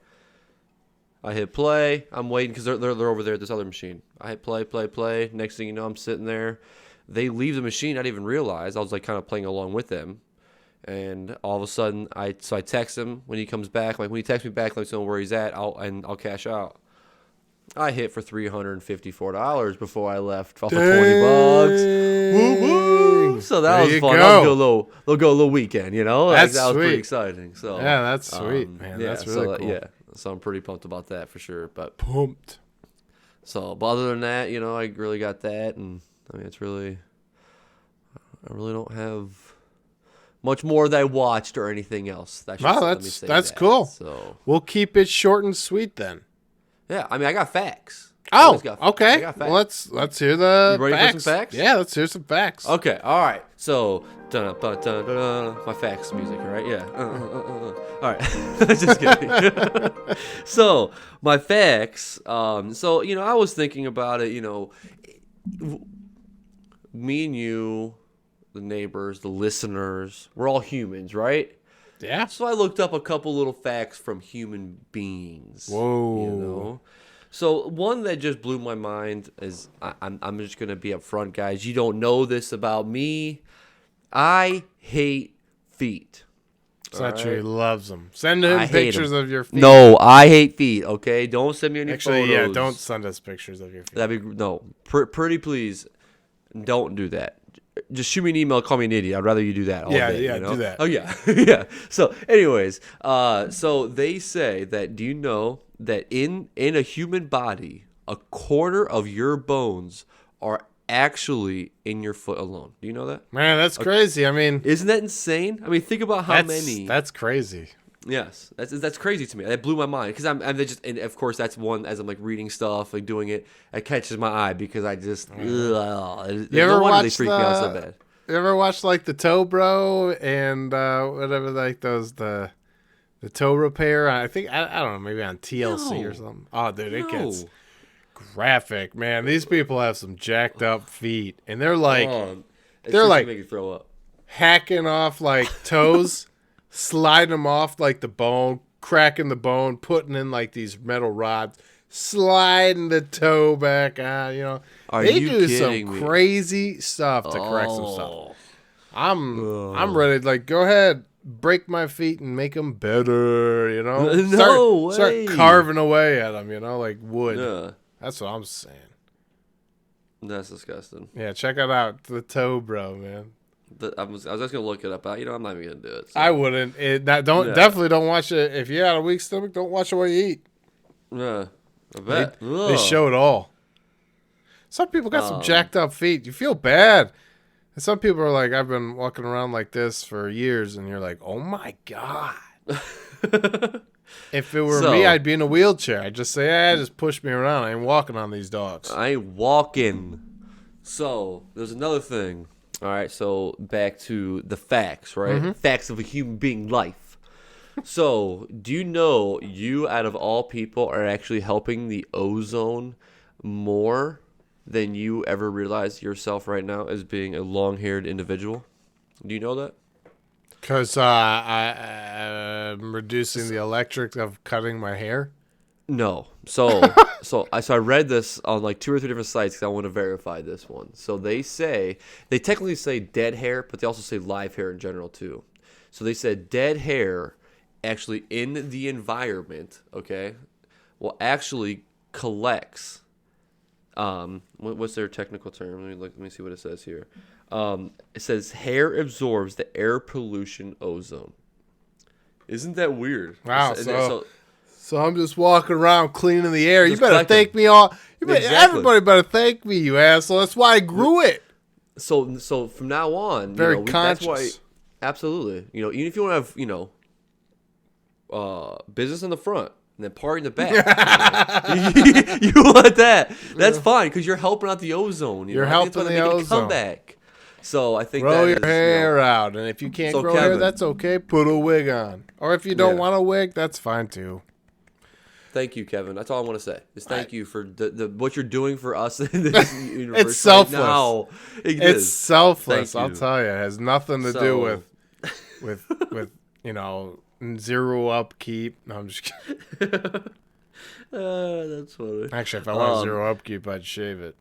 I hit play. I'm waiting because they're over there at this other machine. I hit play. Next thing you know, I'm sitting there. They leave the machine. I didn't even realize. I was like kind of playing along with them. And all of a sudden, I text him when he comes back. Like when he texts me back, let me know where he's at. I'll cash out. I hit for $354 before I left off of $20. Woo woo! So that There was you fun. go. That was a good little weekend, That's that was pretty sweet. exciting. So Yeah, that's sweet, man. That's really cool. Yeah, so I'm pretty pumped about that for sure. But Pumped. but other than that, I really got that, and I mean, I really don't have much more that I watched or anything else. Let me say That's that. cool. So We'll keep it short and sweet then. yeah, I mean, I got facts. I Oh, always got- I okay. got Well, facts. let's hear the You ready for facts. some facts? Yeah, let's hear some facts. Okay, all right. So, my facts music, all right? Yeah. All right. Just kidding. So, my facts. I was thinking about it. Me and you, the neighbors, the listeners, we're all humans, right? Yeah. So I looked up a couple little facts from human beings. Whoa. So one that just blew my mind is I'm just gonna be upfront, guys. You don't know this about me. I hate feet. It's not true. He Alright. loves them. Send him I hate pictures 'em. of your feet. No, I hate feet. Okay, don't send me any Actually, photos. yeah, don't send us pictures of your feet. That'd be no. Pretty please, don't do that. Just shoot me an email. Call me an idiot. I'd rather you do that. All Yeah, day, yeah, you know? do that. Oh yeah, yeah. So, anyways, so they say that. Do you know that in a human body, a quarter of your bones are actually in your foot alone? Do you know that? Man, that's crazy. I mean, Isn't that insane? I mean, think about how many. That's crazy. Yes, that's crazy to me. That blew my mind because I'm just, and of course that's one as I'm like reading stuff, like doing it, it catches my eye because I just. You no ever wonder they watch freak me out so bad. You ever watch like the Toe Bro and whatever like those the toe repair? I think I don't know, maybe on TLC or No. something. Oh, dude, it gets No. graphic, man. These people have some jacked up feet, and they're like It they're seriously like- make you throw up. hacking off like toes, sliding them off like the bone, cracking the bone, putting in like these metal rods, sliding the toe back on. You know, Are they you do some kidding me? crazy stuff to correct some stuff. Oh. I'm ready to like go ahead, break my feet and make them better. You know, No start way. carving away at them. You know, like wood. Yeah, That's what I'm saying. that's disgusting. Yeah, check it out, the Toe Bro, man. I was just gonna look it up. I'm not even gonna do it. So. I wouldn't. Yeah. Definitely don't watch it if you got a weak stomach. Don't watch it while you eat. Yeah, I They, bet. they Ugh. show it all. Some people got some jacked up feet. You feel bad. And some people are like, I've been walking around like this for years, and you're like, oh my god. If it were So- me, I'd be in a wheelchair. I'd just say, just push me around. I ain't walking on these dogs. I ain't walking. So there's another thing. All right, so back to the facts, right? Mm-hmm. Facts of a human being life. So, do you know you, out of all people, are actually helping the ozone more than you ever realize yourself right now as being a long-haired individual? Do you know that? Because I'm reducing the electric of cutting my hair. No. So I read this on like 2 or 3 different sites because I want to verify this one. So they technically say dead hair, but they also say live hair in general too. So they said dead hair actually in the environment, okay, well actually collects. What's their technical term? Let me see what it says here. It says hair absorbs the air pollution ozone. Isn't that weird? Wow. So I'm just walking around cleaning the air. You better collecting. thank me all. Exactly. Everybody better thank me, you asshole. That's why I grew it. So from now on, Very that's why, conscious. absolutely. Even if you want to have, business in the front and then party in the back, you want that. That's fine because you're helping out the ozone. You're I think it's helping gonna the make it ozone. come back. So I think Grow that your is, hair out, and if you can't So grow hair, Kevin- that's okay. Put a wig on, or if you don't Yeah. want a wig, that's fine too. Thank you, Kevin. That's all I want to say. Is thank you for the what you're doing for us in this universe. It's selfless. Right now. It It's is. selfless. Thank I'll you. tell you, it has nothing to do So- with zero upkeep. No, I'm just kidding. That's funny. Actually, if I want zero upkeep, I'd shave it.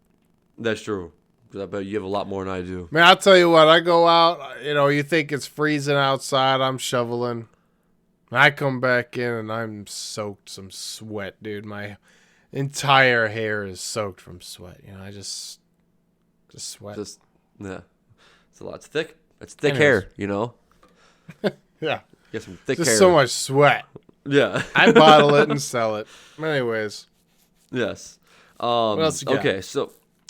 That's true. 'Cause I bet you have a lot more than I do. Man, I'll tell you what. I go out. You think it's freezing outside. I'm shoveling. I come back in and I'm soaked some sweat, dude. My entire hair is soaked from sweat. I just sweat. Yeah. It's a lot. It's thick. It's thick Anyways. hair, Yeah, Get some thick just hair. so much sweat. Yeah. I bottle it and sell it. Anyways, Yes. what else you got? Okay,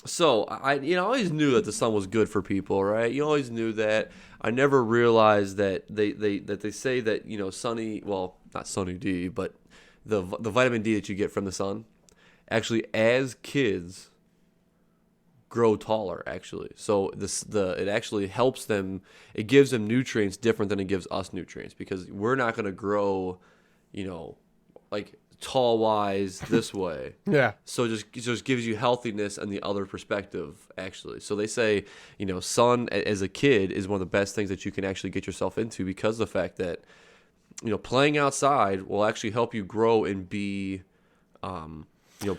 so I always knew that the sun was good for people, right? You always knew that. I never realized that they say that sunny, well, not sunny D, but the vitamin D that you get from the sun actually as kids grow taller actually. So it actually helps them. It gives them nutrients different than it gives us nutrients because we're not going to grow, like tall wise this way. Yeah. So it just gives you healthiness and the other perspective, actually. So they say, sun as a kid is one of the best things that you can actually get yourself into because of the fact that, playing outside will actually help you grow and be,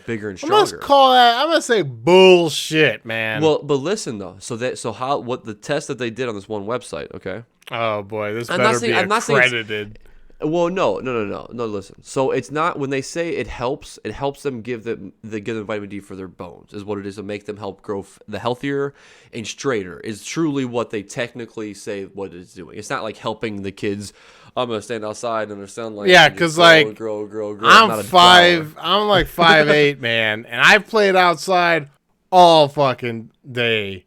bigger and I'm gonna stronger. call that. I'm gonna say bullshit, man. Well, but listen though. What the test that they did on this one website, okay? oh boy, this I'm better not saying- be I'm not saying it's- accredited. Well, no. Listen. So it's not when they say it helps. It helps them give them vitamin D for their bones. Is what it is to make them help grow the healthier and straighter. Is truly what they technically say what it's doing. It's not like helping the kids. I'm gonna stand outside in the sunlight. Yeah, and just 'cause, like, grow. I'm not a 5. flower. I'm like 5'8", man, and I've played outside all fucking day,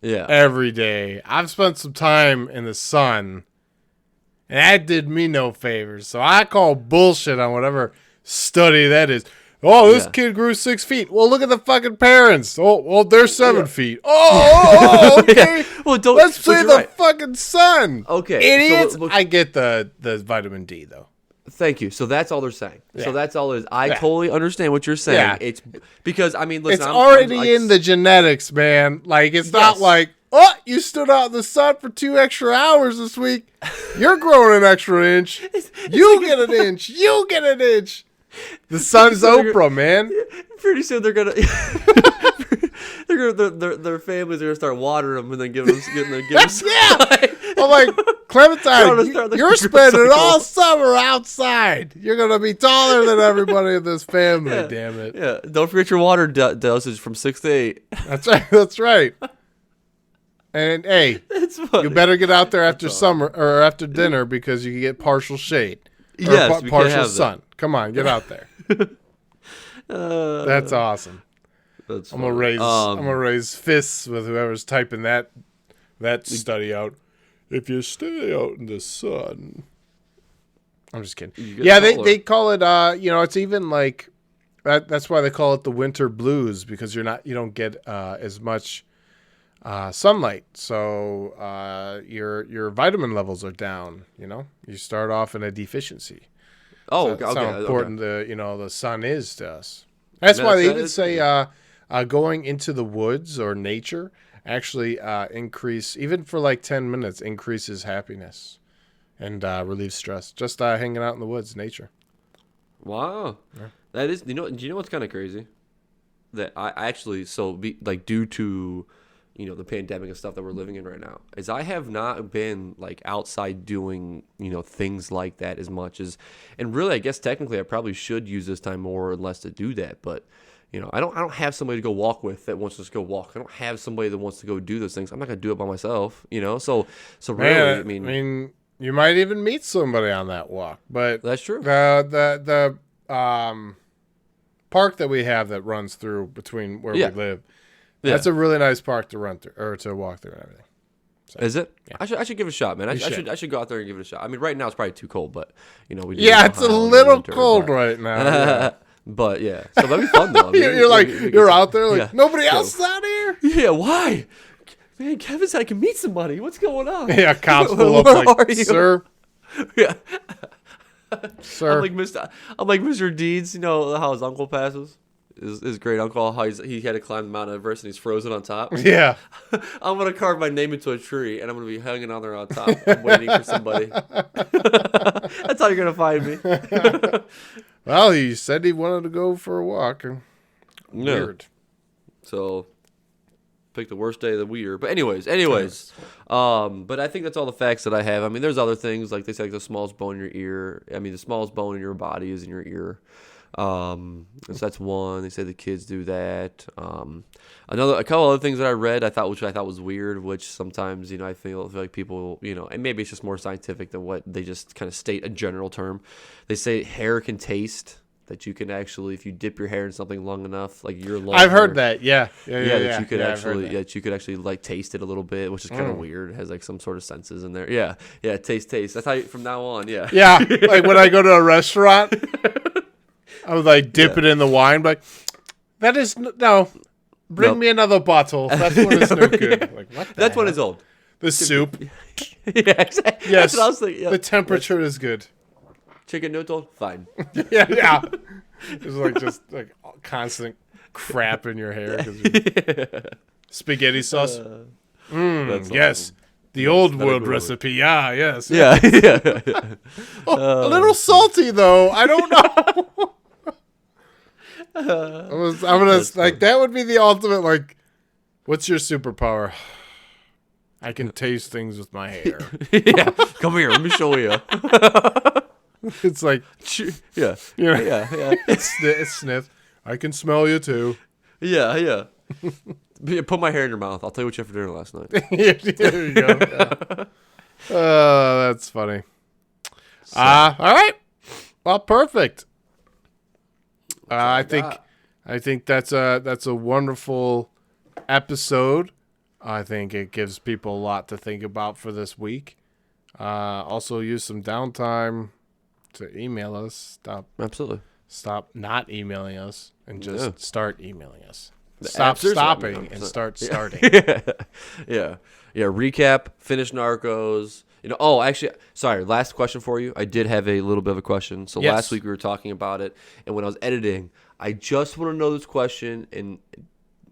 Yeah. every day. I've spent some time in the sun, and that did me no favors. So I call bullshit on whatever study that is. Oh, this Yeah. kid grew 6 feet. Well, look at the fucking parents. Oh, well, they're 7 feet. Okay. Well, don't. Let's but say you're the right. fucking sun. Okay, Idiots. so- I get the vitamin D, though. Thank you. So that's all they're saying. Yeah. So that's all it is. I Yeah. totally understand what you're saying. Yeah. It's because listen, It's already in the genetics, man. Like, it's not Yes. like, oh, you stood out in the sun for 2 extra hours this week. You're growing an extra inch. You get an inch. You get an inch. The sun's So you're- Oprah, man. Pretty soon they're gonna, their families are gonna start watering them and then giving them. Yeah. I'm like, Clementine, They're gonna you're start the spending all cycle. summer outside. You're going to be taller than everybody in this family, damn it. Yeah. Don't forget your water dosage from 6 to 8. That's right. That's right. And, hey, It's funny. you better get out there after summer or after dinner because you can get partial shade. Or Yes, we can't partial have that. sun. Come on, get out there. That's awesome. That's I'm gonna funny. raise fists with whoever's typing that study out. If you stay out in the sun, I'm just kidding. You get Yeah, taller. they call it. It's even like that. That's why they call it the winter blues because you don't get as much sunlight, so your vitamin levels are down. You start off in a deficiency. Oh, That's okay. how important the sun is to us. That's why they even say going into the woods or nature actually increase, even for like 10 minutes, increases happiness and relieves stress. Just hanging out in the woods, nature. Wow. That is, do you know what's kind of crazy? That I actually, like, due to, the pandemic and stuff that we're living in right now, is I have not been, like, outside doing, things like that as much as, and really, I guess technically I probably should use this time more or less to do that, but, I don't have somebody to go walk with that wants to just go walk. I don't have somebody that wants to go do those things. I'm not going to do it by myself, so really, Man, I mean, you might even meet somebody on that walk, but that's true. The park that we have that runs through between where Yeah. we live. Yeah. That's a really nice park to run through or to walk through and everything. Is it? Yeah. I should give it a shot, man. I should. should go out there and give it a shot. I mean, right now it's probably too cold, but we do Yeah, live it's a in Ohio in the little winter, cold but- right now. Yeah. But yeah, so that'd be fun though. I mean, You're like you're out there like yeah. nobody else is out here. Yeah, why? Man, Kevin said I can meet somebody. What's going on? Yeah, cops pull up Where like, are you? sir, Yeah, sir. I'm like Mr. Deeds. You know how his uncle passes, his great uncle. How he had to climb Mount Everest and he's frozen on top. Yeah. I'm gonna carve my name into a tree and I'm gonna be hanging on there on top. I'm waiting for somebody. That's how you're gonna find me. Well, he said he wanted to go for a walk. Yeah. Weird. So, pick the worst day of the year. But anyways, but I think that's all the facts that I have. I mean, there's other things like they say, like the smallest bone in your ear. I mean, the smallest bone in your body is in your ear. So that's one. They say the kids do that. A couple other things that I read, which I thought was weird. Which sometimes, I feel like people, and maybe it's just more scientific than what they just kind of state a general term. They say hair can taste. That you can actually, if you dip your hair in something long enough, like your long I've hair, heard that. Yeah. that you could I've heard that. that you could actually like taste it a little bit, which is kind of weird. It has like some sort of senses in there. Yeah, taste. That's how from now on. Yeah, Yeah, like when I go to a restaurant, I would like dip it in the wine, like that is no. Bring Nope. me another bottle. That's when it's no good. Like what? that's when it's old. The soup. Yeah, exactly. Yes, That's what I was thinking. Yeah. the temperature is good. Chicken noodle, fine. Yeah. It's like just like constant crap in your hair. 'Cause spaghetti sauce. That's Yes. The old not a world good recipe. Yeah, yes. Yeah, A little salty though. I don't know. I'm gonna like that would be the ultimate like. What's your superpower? I can taste things with my hair. yeah. Come here, let me show you. It's like Yeah, you know, yeah. it's sniff. I can smell you too. Yeah. Put my hair in your mouth. I'll tell you what you had for dinner last night. There you go. Yeah. That's funny. All right. Well, perfect. I think that's a wonderful episode. I think it gives people a lot to think about for this week. Also, use some downtime to email us. Absolutely. Stop not emailing us and just start emailing us. Yeah, Stop seriously, stopping 100%. and start starting. Yeah. Recap. Finish Narcos. Actually, sorry. Last question for you. I did have a little bit of a question. So Yes. last week we were talking about it, and when I was editing, I just want to know this question, and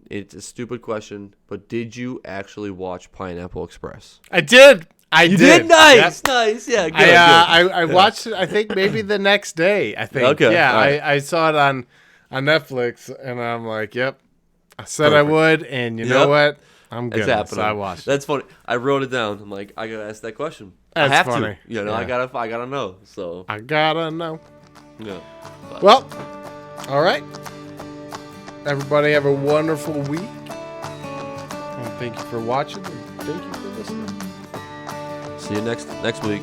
it's a stupid question, but did you actually watch Pineapple Express? I did. You did. Nice. Nice. Yeah. Good. I watched it. I think maybe the next day. I think. Okay, Yeah. all right. I saw it on Netflix, and I'm like, yep. I said I Perfect. would, and you know Yep. what? I'm good. It's happening. So I watched it. That's funny. I wrote it down. I'm like, I gotta ask that question. That's I have funny. to. I Yeah. gotta know. So I gotta know. yeah. Well, all right. Everybody have a wonderful week. And thank you for watching. And thank you for listening. See you next week.